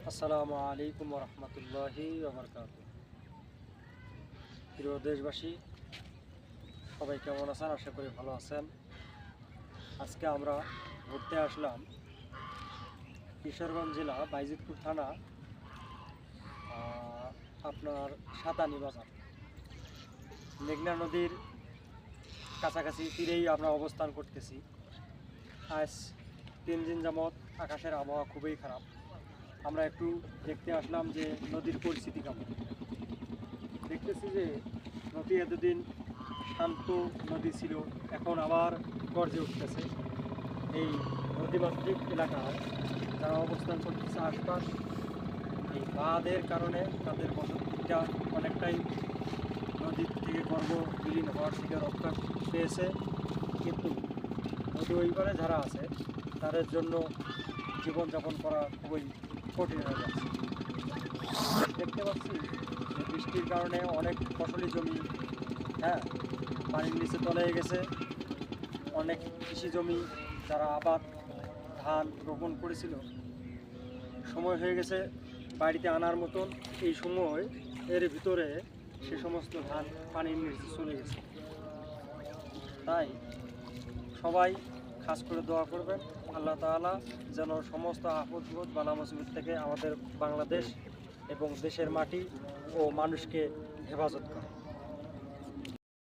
আসসালামু আলাইকুম রহমতুল্লাহি ওবরকাতুহু। প্রিয় দেশবাসী, সবাই কেমন আছেন? আশা করি ভালো আছেন। আজকে আমরা ঘুরতে আসলাম কিশোরগঞ্জ জেলা বাইজিতপুর থানা, আপনার সাতানি বাজার, মেঘনা নদীর কাছাকাছি তীরেই আমরা অবস্থান করতেছি। আজ 3 দিন যাবৎ আকাশের আবহাওয়া খুবই খারাপ। আমরা একটু দেখতে আসলাম যে নদীর পরিস্থিতি কেমন। দেখতেছি যে নদী এতদিন শান্ত নদী ছিল, এখন আবার গর্জে উঠতেছে। এই নদীমাতৃক এলাকায় যারা অবস্থান করতেছে আশপাশ, এই বাঁধের কারণে তাদের বসতিটা অনেকটাই নদীর থেকে গর্ভ বিলীন হওয়ার থেকে রক্ষা পেয়েছে, কিন্তু নদী ওই পারে যারা আছে তাদের জন্য জীবনযাপন করা খুবই কঠিন হয়ে যাচ্ছে। দেখতে পাচ্ছি যে বৃষ্টির কারণে অনেক ফসলি জমি পানির নিচে তলে গেছে। অনেক কৃষি জমি যারা আবাদ ধান রোপণ করেছিল, সময় হয়ে গেছে বাড়িতে আনার মতন। এই সময় এর ভিতরে সে সমস্ত ধান পানির নিচে চলে গেছে। তাই সবাই খাস করে দোয়া করবেন, আল্লাহ তাআলা যেন সমস্ত আপদ বিপদ বালা মুসিবত থেকে আমাদের বাংলাদেশ এবং দেশের মাটি ও মানুষকে হেফাজত করে।